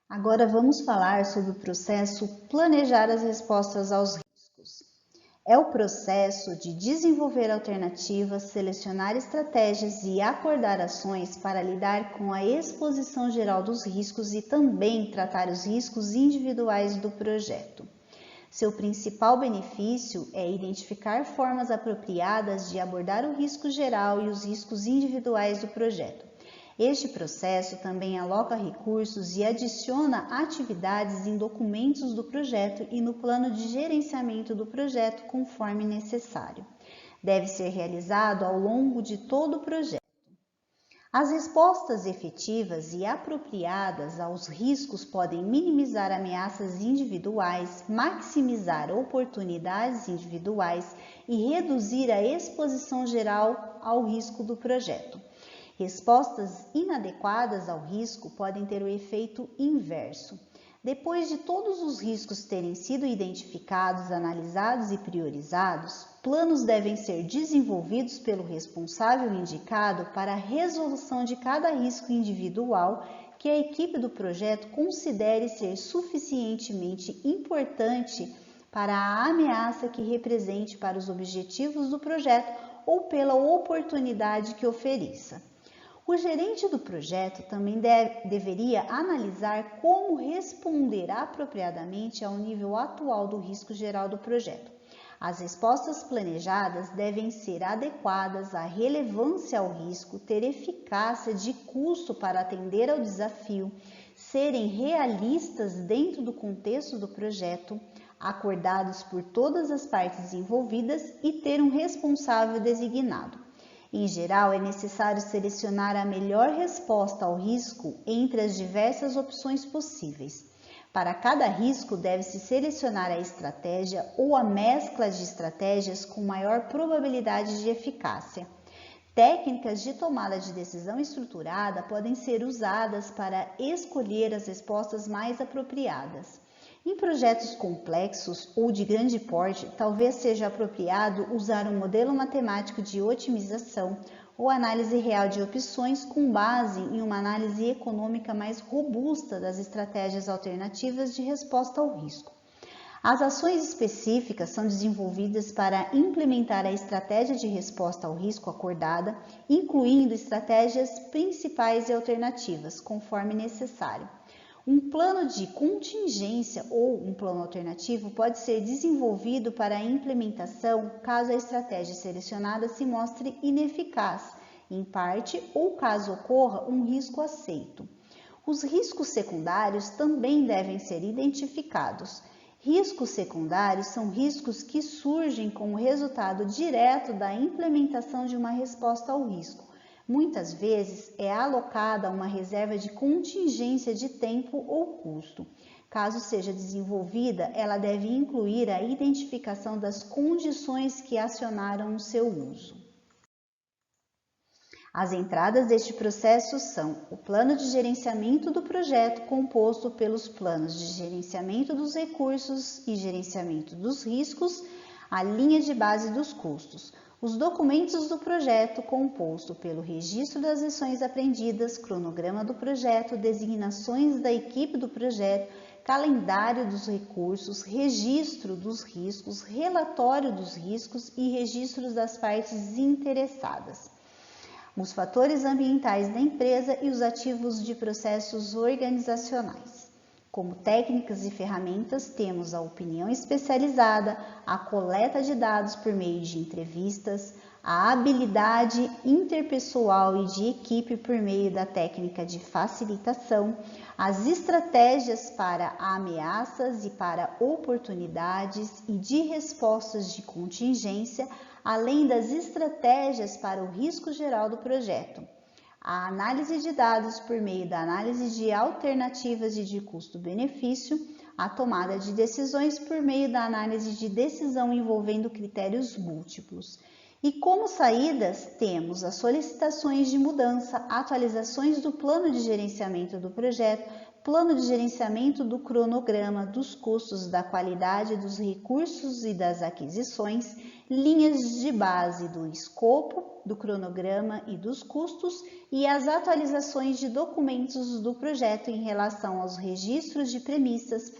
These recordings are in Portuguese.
Agora vamos falar sobre o processo planejar as respostas aos riscos. É o processo de desenvolver alternativas, selecionar estratégias e acordar ações para lidar com a exposição geral dos riscos e também tratar os riscos individuais do projeto. Seu principal benefício é identificar formas apropriadas de abordar o risco geral e os riscos individuais do projeto. Este processo também aloca recursos e adiciona atividades em documentos do projeto e no plano de gerenciamento do projeto conforme necessário. Deve ser realizado ao longo de todo o projeto. As respostas efetivas e apropriadas aos riscos podem minimizar ameaças individuais, maximizar oportunidades individuais e reduzir a exposição geral ao risco do projeto. Respostas inadequadas ao risco podem ter o efeito inverso. Depois de todos os riscos terem sido identificados, analisados e priorizados, planos devem ser desenvolvidos pelo responsável indicado para a resolução de cada risco individual que a equipe do projeto considere ser suficientemente importante para a ameaça que represente para os objetivos do projeto ou pela oportunidade que ofereça. O gerente do projeto também deveria analisar como responder apropriadamente ao nível atual do risco geral do projeto. As respostas planejadas devem ser adequadas à relevância ao risco, ter eficácia de custo para atender ao desafio, serem realistas dentro do contexto do projeto, acordados por todas as partes envolvidas e ter um responsável designado. Em geral, é necessário selecionar a melhor resposta ao risco entre as diversas opções possíveis. Para cada risco, deve-se selecionar a estratégia ou a mescla de estratégias com maior probabilidade de eficácia. Técnicas de tomada de decisão estruturada podem ser usadas para escolher as respostas mais apropriadas. Em projetos complexos ou de grande porte, talvez seja apropriado usar um modelo matemático de otimização ou análise real de opções com base em uma análise econômica mais robusta das estratégias alternativas de resposta ao risco. As ações específicas são desenvolvidas para implementar a estratégia de resposta ao risco acordada, incluindo estratégias principais e alternativas, conforme necessário. Um plano de contingência ou um plano alternativo pode ser desenvolvido para a implementação caso a estratégia selecionada se mostre ineficaz, em parte, ou caso ocorra um risco aceito. Os riscos secundários também devem ser identificados. Riscos secundários são riscos que surgem como resultado direto da implementação de uma resposta ao risco. Muitas vezes é alocada uma reserva de contingência de tempo ou custo. Caso seja desenvolvida, ela deve incluir a identificação das condições que acionaram o seu uso. As entradas deste processo são o plano de gerenciamento do projeto, composto pelos planos de gerenciamento dos recursos e gerenciamento dos riscos, a linha de base dos custos, os documentos do projeto, composto pelo registro das lições aprendidas, cronograma do projeto, designações da equipe do projeto, calendário dos recursos, registro dos riscos, relatório dos riscos e registros das partes interessadas. Os fatores ambientais da empresa e os ativos de processos organizacionais. Como técnicas e ferramentas, temos a opinião especializada, a coleta de dados por meio de entrevistas, a habilidade interpessoal e de equipe por meio da técnica de facilitação, as estratégias para ameaças e para oportunidades e de respostas de contingência, além das estratégias para o risco geral do projeto. A análise de dados por meio da análise de alternativas e de custo-benefício, a tomada de decisões por meio da análise de decisão envolvendo critérios múltiplos. E como saídas, temos as solicitações de mudança, atualizações do plano de gerenciamento do projeto, plano de gerenciamento do cronograma, dos custos, da qualidade, dos recursos e das aquisições, linhas de base do escopo, do cronograma e dos custos e as atualizações de documentos do projeto em relação aos registros de premissas,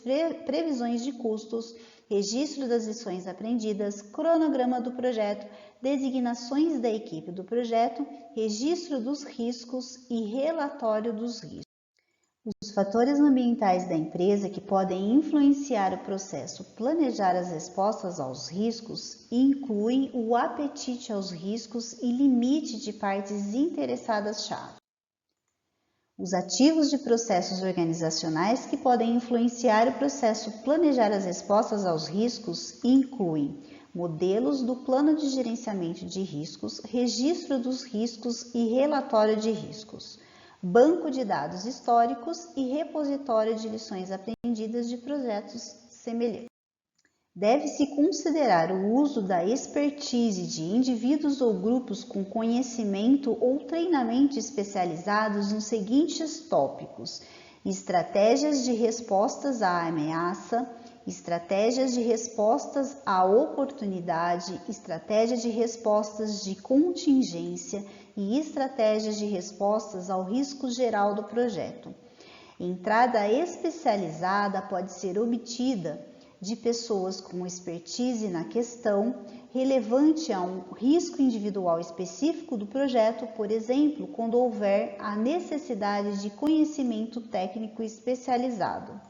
previsões de custos, registro das lições aprendidas, cronograma do projeto, designações da equipe do projeto, registro dos riscos e relatório dos riscos. Os fatores ambientais da empresa que podem influenciar o processo planejar as respostas aos riscos incluem o apetite aos riscos e limite de partes interessadas-chave. Os ativos de processos organizacionais que podem influenciar o processo planejar as respostas aos riscos incluem modelos do plano de gerenciamento de riscos, registro dos riscos e relatório de riscos, banco de dados históricos e repositório de lições aprendidas de projetos semelhantes. Deve-se considerar o uso da expertise de indivíduos ou grupos com conhecimento ou treinamento especializados nos seguintes tópicos: estratégias de respostas à ameaça, estratégias de respostas à oportunidade, estratégias de respostas de contingência e estratégias de respostas ao risco geral do projeto. Entrada especializada pode ser obtida de pessoas com expertise na questão, relevante a um risco individual específico do projeto, por exemplo, quando houver a necessidade de conhecimento técnico especializado.